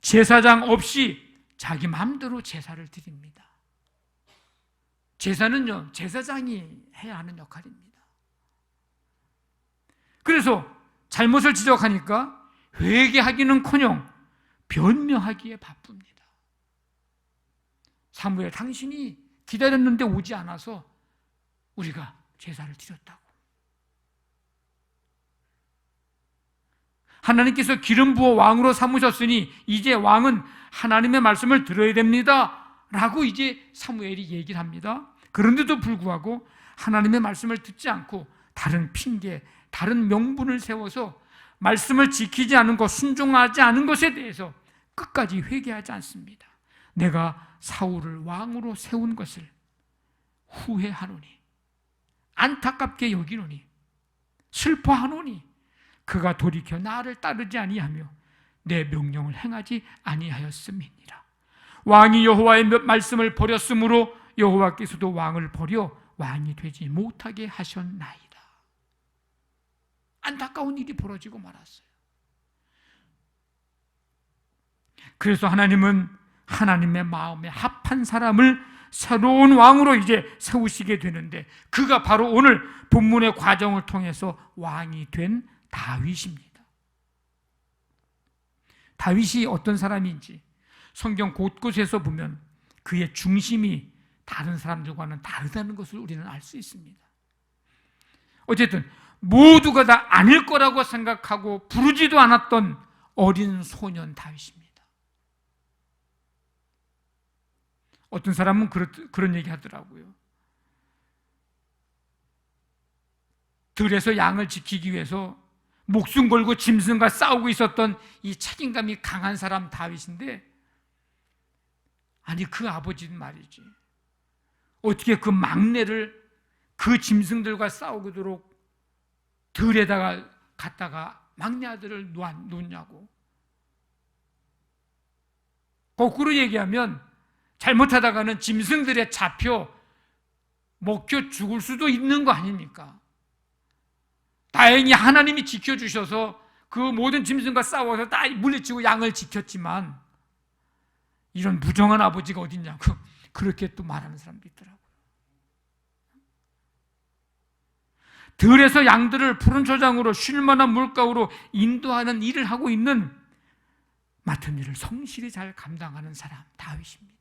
제사장 없이 자기 마음대로 제사를 드립니다. 제사는요, 제사장이 해야 하는 역할입니다. 그래서 잘못을 지적하니까 회개하기는커녕 변명하기에 바쁩니다. 사무엘, 당신이 기다렸는데 오지 않아서 우리가 제사를 드렸다고. 하나님께서 기름 부어 왕으로 삼으셨으니 이제 왕은 하나님의 말씀을 들어야 됩니다 라고 이제 사무엘이 얘기를 합니다. 그런데도 불구하고 하나님의 말씀을 듣지 않고 다른 핑계, 다른 명분을 세워서 말씀을 지키지 않은 것, 순종하지 않은 것에 대해서 끝까지 회개하지 않습니다. 내가 사울을 왕으로 세운 것을 후회하노니, 안타깝게 여기노니, 슬퍼하노니 그가 돌이켜 나를 따르지 아니하며 내 명령을 행하지 아니하였음이니라. 왕이 여호와의 말씀을 버렸으므로 여호와께서도 왕을 버려 왕이 되지 못하게 하셨나이다. 안타까운 일이 벌어지고 말았어요. 그래서 하나님은 하나님의 마음에 합한 사람을 새로운 왕으로 이제 세우시게 되는데, 그가 바로 오늘 본문의 과정을 통해서 왕이 된 다윗입니다. 다윗이 어떤 사람인지 성경 곳곳에서 보면 그의 중심이 다른 사람들과는 다르다는 것을 우리는 알 수 있습니다. 어쨌든 모두가 다 아닐 거라고 생각하고 부르지도 않았던 어린 소년 다윗입니다. 어떤 사람은 그런 얘기 하더라고요. 들에서 양을 지키기 위해서 목숨 걸고 짐승과 싸우고 있었던 이 책임감이 강한 사람 다윗인데, 아니 그 아버지는 말이지 어떻게 그 막내를 그 짐승들과 싸우도록 들에다가 갖다가 막내 아들을 놓냐고. 거꾸로 얘기하면 잘못하다가는 짐승들에 잡혀 먹혀 죽을 수도 있는 거 아닙니까? 다행히 하나님이 지켜주셔서 그 모든 짐승과 싸워서 다 물리치고 양을 지켰지만, 이런 무정한 아버지가 어딨냐고 그렇게 또 말하는 사람도 있더라고요. 들에서 양들을 푸른 초장으로 쉴만한 물가로 인도하는 일을 하고 있는, 맡은 일을 성실히 잘 감당하는 사람 다윗입니다.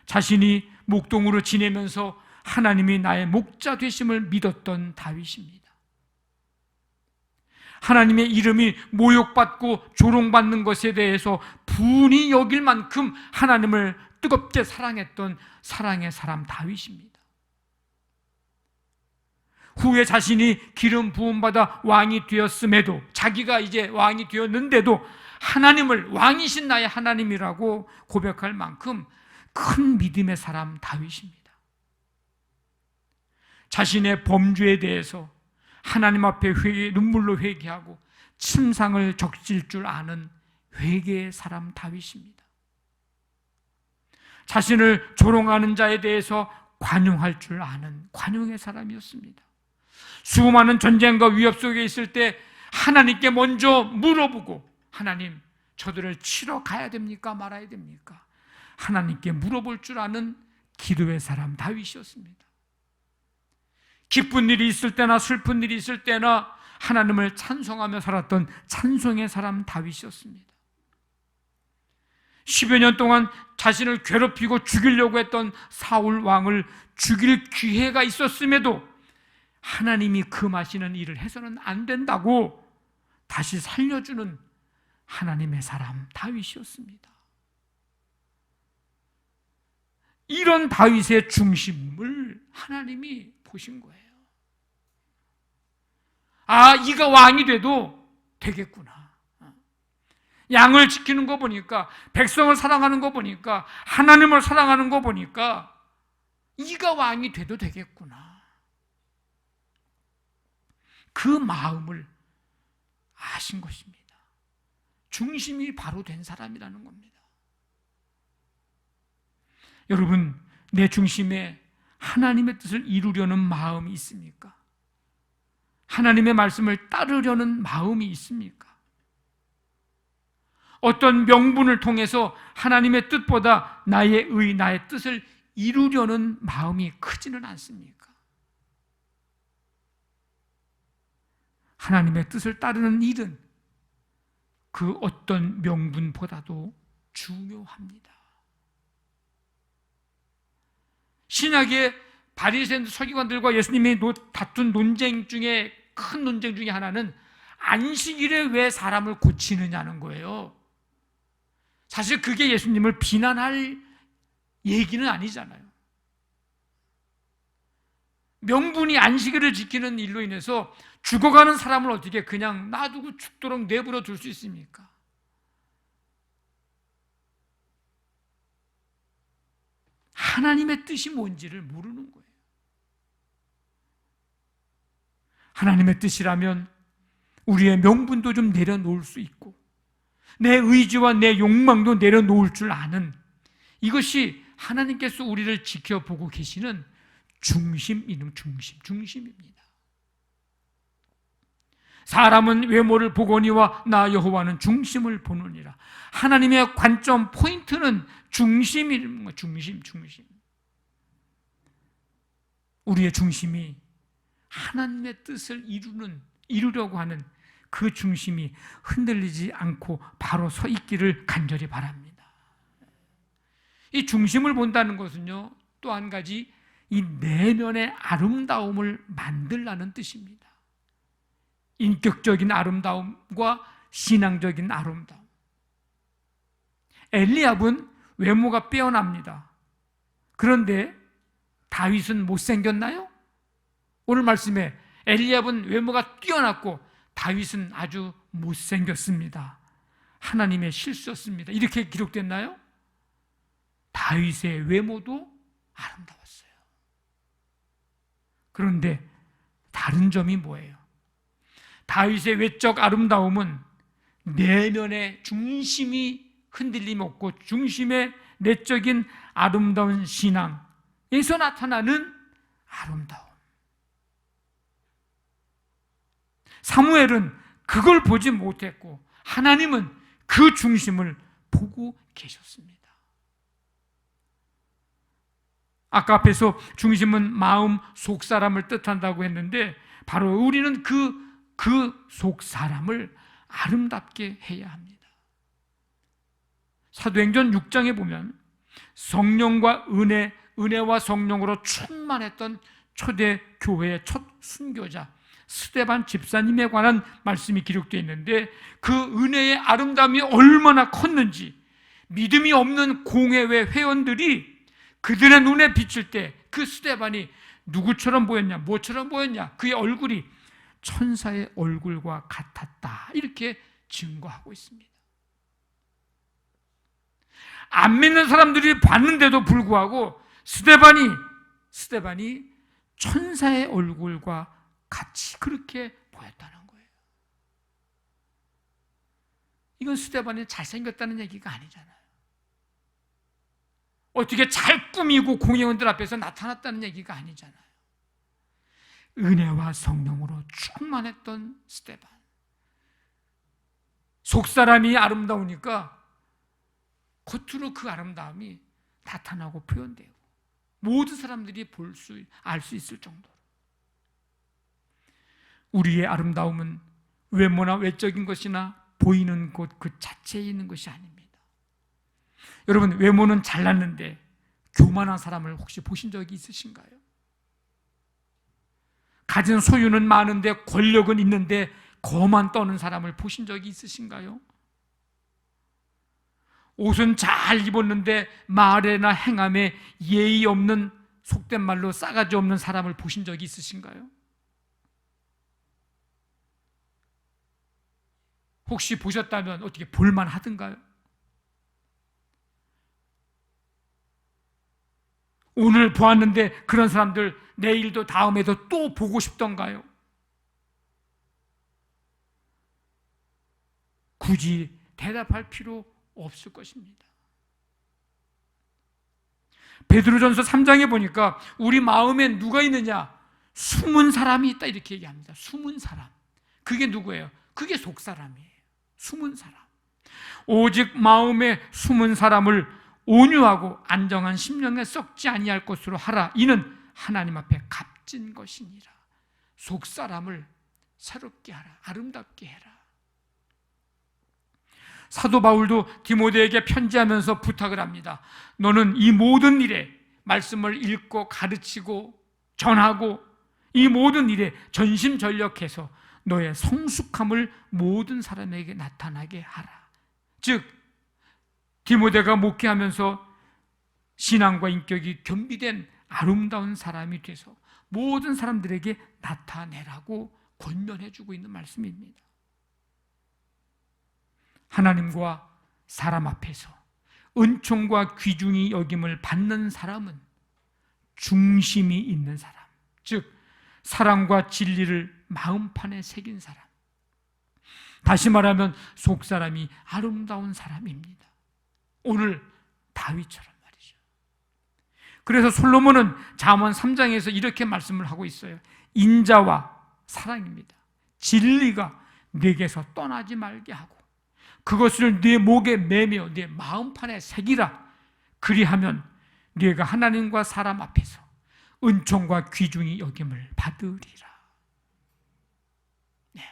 자신이 목동으로 지내면서 하나님이 나의 목자 되심을 믿었던 다윗입니다. 하나님의 이름이 모욕받고 조롱받는 것에 대해서 분이 여길 만큼 하나님을 뜨겁게 사랑했던 사랑의 사람 다윗입니다. 후에 자신이 기름 부음받아 왕이 되었음에도, 자기가 이제 왕이 되었는데도 하나님을 왕이신 나의 하나님이라고 고백할 만큼 큰 믿음의 사람 다윗입니다. 자신의 범죄에 대해서 하나님 앞에 눈물로 회개하고 침상을 적실 줄 아는 회개의 사람 다윗입니다. 자신을 조롱하는 자에 대해서 관용할 줄 아는 관용의 사람이었습니다. 수많은 전쟁과 위협 속에 있을 때 하나님께 먼저 물어보고, 하나님 저들을 치러 가야 됩니까 말아야 됩니까? 하나님께 물어볼 줄 아는 기도의 사람 다윗이었습니다. 기쁜 일이 있을 때나 슬픈 일이 있을 때나 하나님을 찬송하며 살았던 찬송의 사람 다윗이었습니다. 10여 년 동안 자신을 괴롭히고 죽이려고 했던 사울 왕을 죽일 기회가 있었음에도 하나님이 금하시는 일을 해서는 안 된다고 다시 살려주는 하나님의 사람 다윗이었습니다. 이런 다윗의 중심을 하나님이 보신 거예요. 아, 이가 왕이 돼도 되겠구나. 양을 지키는 거 보니까, 백성을 사랑하는 거 보니까, 하나님을 사랑하는 거 보니까 이가 왕이 돼도 되겠구나. 그 마음을 아신 것입니다. 중심이 바로 된 사람이라는 겁니다. 여러분, 내 중심에 하나님의 뜻을 이루려는 마음이 있습니까? 하나님의 말씀을 따르려는 마음이 있습니까? 어떤 명분을 통해서 하나님의 뜻보다 나의 나의 뜻을 이루려는 마음이 크지는 않습니까? 하나님의 뜻을 따르는 일은 그 어떤 명분보다도 중요합니다. 신약의 바리새인 서기관들과 예수님이 다툰 논쟁 중에 큰 논쟁 중에 하나는 안식일에 왜 사람을 고치느냐는 거예요. 사실 그게 예수님을 비난할 얘기는 아니잖아요. 명분이 안식일을 지키는 일로 인해서 죽어가는 사람을 어떻게 그냥 놔두고 죽도록 내버려 둘 수 있습니까? 하나님의 뜻이 뭔지를 모르는 거예요. 하나님의 뜻이라면 우리의 명분도 좀 내려놓을 수 있고 내 의지와 내 욕망도 내려놓을 줄 아는, 이것이 하나님께서 우리를 지켜보고 계시는 중심입니다. 사람은 외모를 보거니와 나 여호와는 중심을 보느니라. 하나님의 관점 포인트는 중심입니다. 중심. 우리의 중심이 하나님의 뜻을 이루려고 하는 그 중심이 흔들리지 않고 바로 서 있기를 간절히 바랍니다. 이 중심을 본다는 것은요, 또 한 가지 이 내면의 아름다움을 만들라는 뜻입니다. 인격적인 아름다움과 신앙적인 아름다움. 엘리압은 외모가 빼어납니다. 그런데 다윗은 못생겼나요? 오늘 말씀에 엘리압은 외모가 뛰어났고 다윗은 아주 못생겼습니다. 하나님의 실수였습니다. 이렇게 기록됐나요? 다윗의 외모도 아름다웠어요. 그런데 다른 점이 뭐예요? 다윗의 외적 아름다움은 내면의 중심이 흔들림 없고 중심의 내적인 아름다운 신앙에서 나타나는 아름다움. 사무엘은 그걸 보지 못했고 하나님은 그 중심을 보고 계셨습니다. 아까 앞에서 중심은 마음 속 사람을 뜻한다고 했는데 바로 우리는 그 속 사람을 아름답게 해야 합니다. 사도행전 6장에 보면 성령과 은혜와 성령으로 충만했던 초대 교회의 첫 순교자 스데반 집사님에 관한 말씀이 기록되어 있는데 그 은혜의 아름다움이 얼마나 컸는지 믿음이 없는 공회회 회원들이 그들의 눈에 비칠 때 그 스데반이 누구처럼 보였냐, 뭐처럼 보였냐, 그의 얼굴이 천사의 얼굴과 같았다, 이렇게 증거하고 있습니다. 안 믿는 사람들이 봤는데도 불구하고 스데반이 천사의 얼굴과 같이 그렇게 보였다는 거예요. 이건 스데반이 잘생겼다는 얘기가 아니잖아요. 어떻게 잘 꾸미고 공회원들 앞에서 나타났다는 얘기가 아니잖아요. 은혜와 성령으로 충만했던 스데반. 속사람이 아름다우니까 겉으로 그 아름다움이 나타나고 표현되고 모든 사람들이 알 수 있을 정도로. 우리의 아름다움은 외모나 외적인 것이나 보이는 곳 그 자체에 있는 것이 아닙니다. 여러분, 외모는 잘났는데 교만한 사람을 혹시 보신 적이 있으신가요? 가진 소유는 많은데 권력은 있는데 거만 떠는 사람을 보신 적이 있으신가요? 옷은 잘 입었는데 말에나 행함에 예의 없는, 속된 말로 싸가지 없는 사람을 보신 적이 있으신가요? 혹시 보셨다면 어떻게 볼만 하던가요? 오늘 보았는데 그런 사람들 내일도 다음에도 또 보고 싶던가요? 굳이 대답할 필요 없을 것입니다. 베드로전서 3장에 보니까 우리 마음에 누가 있느냐? 숨은 사람이 있다, 이렇게 얘기합니다. 숨은 사람. 그게 누구예요? 그게 속사람이에요. 숨은 사람. 오직 마음에 숨은 사람을 온유하고 안정한 심령에 썩지 아니할 것으로 하라. 이는 하나님 앞에 값진 것이니라. 속사람을 새롭게 하라. 아름답게 해라. 사도 바울도 디모데에게 편지하면서 부탁을 합니다. 너는 이 모든 일에 말씀을 읽고 가르치고 전하고 이 모든 일에 전심전력해서 너의 성숙함을 모든 사람에게 나타나게 하라. 즉 디모데가 목회하면서 신앙과 인격이 겸비된 아름다운 사람이 돼서 모든 사람들에게 나타내라고 권면해주고 있는 말씀입니다. 하나님과 사람 앞에서 은총과 귀중히 여김을 받는 사람은 중심이 있는 사람, 즉 사랑과 진리를 마음판에 새긴 사람, 다시 말하면 속사람이 아름다운 사람입니다. 오늘 다윗처럼 말이죠. 그래서 솔로몬은 잠언 3장에서 이렇게 말씀을 하고 있어요. 인자와 사랑입니다. 진리가 내게서 떠나지 말게 하고 그것을 네 목에 매며 네 마음판에 새기라. 그리하면 네가 하나님과 사람 앞에서 은총과 귀중히 여김을 받으리라. 네.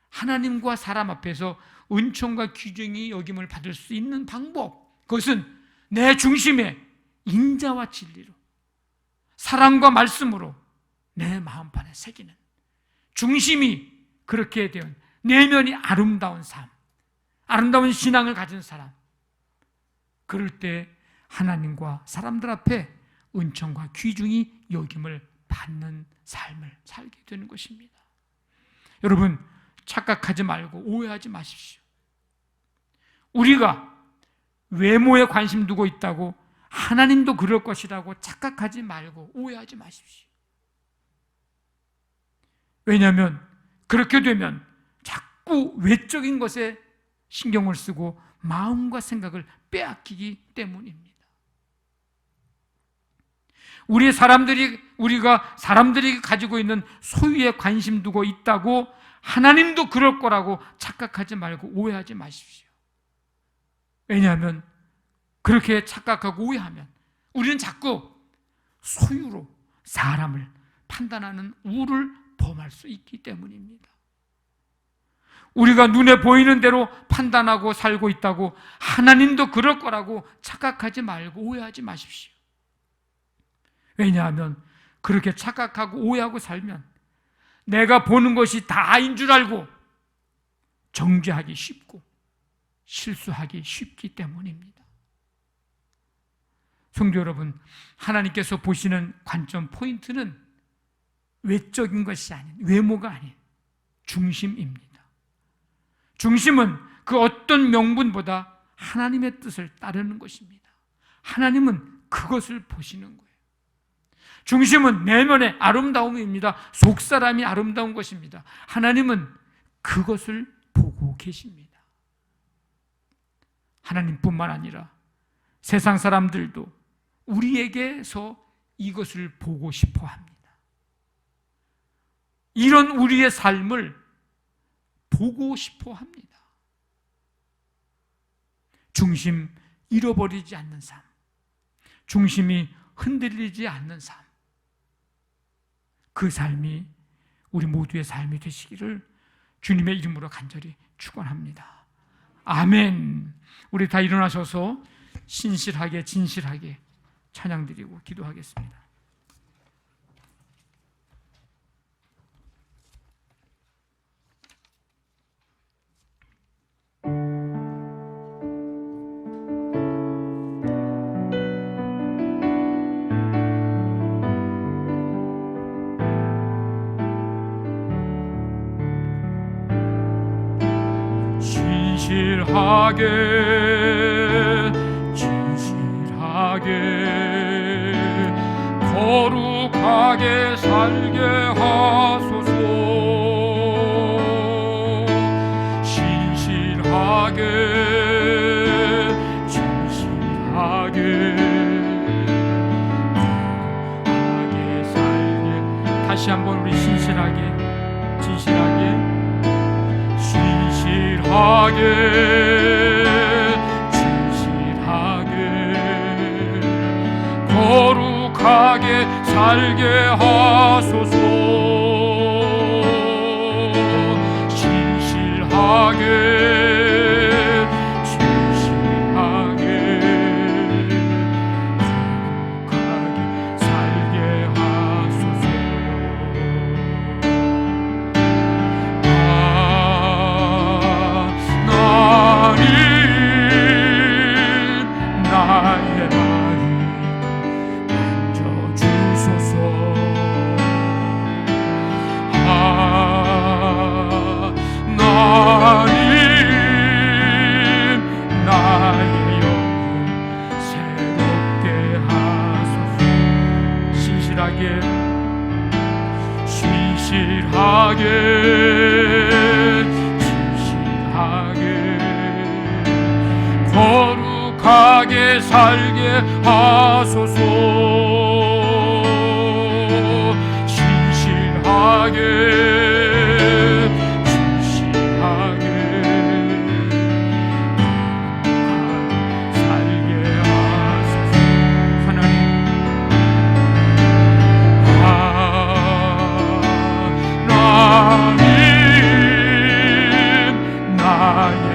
하나님과 사람 앞에서 은총과 귀중히 여김을 받을 수 있는 방법, 그것은 내 중심에 인자와 진리로 사랑과 말씀으로 내 마음판에 새기는 중심이 그렇게 된 내면이 아름다운 삶, 아름다운 신앙을 가진 사람, 그럴 때 하나님과 사람들 앞에 은총과 귀중히 여김을 받는 삶을 살게 되는 것입니다. 여러분 착각하지 말고 오해하지 마십시오. 우리가 외모에 관심 두고 있다고 하나님도 그럴 것이라고 착각하지 말고 오해하지 마십시오. 왜냐하면 그렇게 되면 자꾸 외적인 것에 신경을 쓰고 마음과 생각을 빼앗기기 때문입니다. 우리가 사람들이 가지고 있는 소유에 관심 두고 있다고 하나님도 그럴 거라고 착각하지 말고 오해하지 마십시오. 왜냐하면 그렇게 착각하고 오해하면 우리는 자꾸 소유로 사람을 판단하는 우를 범할 수 있기 때문입니다. 우리가 눈에 보이는 대로 판단하고 살고 있다고 하나님도 그럴 거라고 착각하지 말고 오해하지 마십시오. 왜냐하면 그렇게 착각하고 오해하고 살면 내가 보는 것이 다인 줄 알고 정죄하기 쉽고 실수하기 쉽기 때문입니다. 성도 여러분, 하나님께서 보시는 관점 포인트는 외적인 것이 아닌, 외모가 아닌 중심입니다. 중심은 그 어떤 명분보다 하나님의 뜻을 따르는 것입니다. 하나님은 그것을 보시는 거예요. 중심은 내면의 아름다움입니다. 속사람이 아름다운 것입니다. 하나님은 그것을 보고 계십니다. 하나님뿐만 아니라 세상 사람들도 우리에게서 이것을 보고 싶어 합니다. 이런 우리의 삶을 보고 싶어 합니다. 중심 잃어버리지 않는 삶, 중심이 흔들리지 않는 삶, 그 삶이 우리 모두의 삶이 되시기를 주님의 이름으로 간절히 축원합니다. 아멘. 우리 다 일어나셔서 신실하게 진실하게 찬양드리고 기도하겠습니다. 진실하게 거룩하게 살게 하소서. 진실하게 거룩하게 살게. 다시 한번 우리 진실하게 거룩하게 살게 하소서. 진실하게 살게 하소서. 진실하게 살게 하소서. 하나님, 나의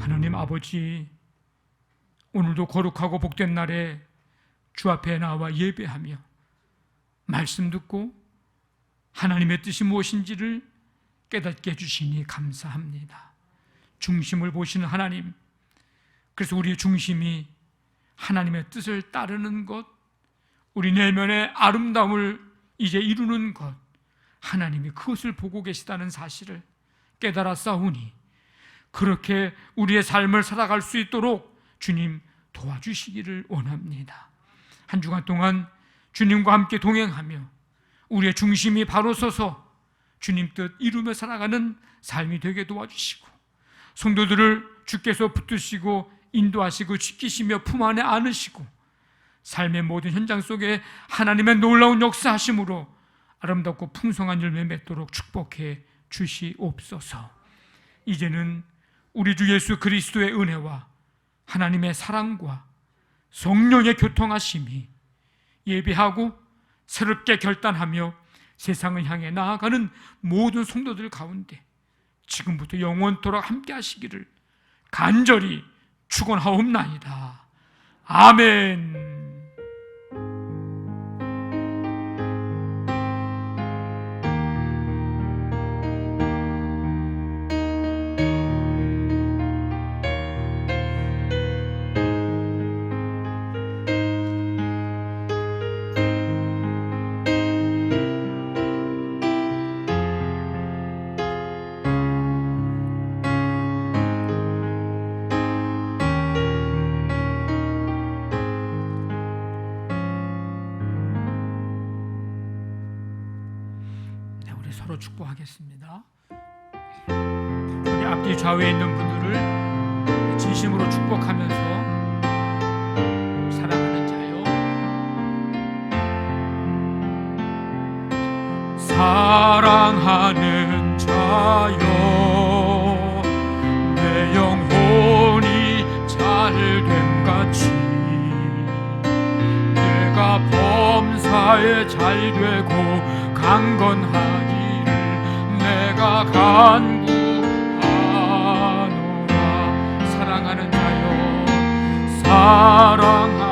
하나님 아버지, 오늘도 거룩하고 복된 날에 주 앞에 나와 예배하며 말씀 듣고 하나님의 뜻이 무엇인지를 깨닫게 해주시니 감사합니다. 중심을 보시는 하나님, 그래서 우리의 중심이 하나님의 뜻을 따르는 것, 우리 내면의 아름다움을 이제 이루는 것, 하나님이 그것을 보고 계시다는 사실을 깨달았사오니 그렇게 우리의 삶을 살아갈 수 있도록 주님 도와주시기를 원합니다. 한 주간 동안 주님과 함께 동행하며 우리의 중심이 바로 서서 주님 뜻 이루며 살아가는 삶이 되게 도와주시고, 성도들을 주께서 붙드시고 인도하시고 지키시며 품 안에 안으시고 삶의 모든 현장 속에 하나님의 놀라운 역사하심으로 아름답고 풍성한 열매 맺도록 축복해 주시옵소서. 이제는 우리 주 예수 그리스도의 은혜와 하나님의 사랑과 성령의 교통하심이 예배하고 새롭게 결단하며 세상을 향해 나아가는 모든 성도들 가운데 지금부터 영원토록 함께 하시기를 간절히 축원하옵나이다. 아멘. 서로 축복하겠습니다. 우리 앞뒤 좌우에 있는 분들을 진심으로 축복하면서 사랑하는 자요, 사랑하는 자요, 내 영혼이 잘됨 같이 내가 범사에 잘되고 강건하기를 내가 간구하노라. 사랑하는 자여, 사랑하는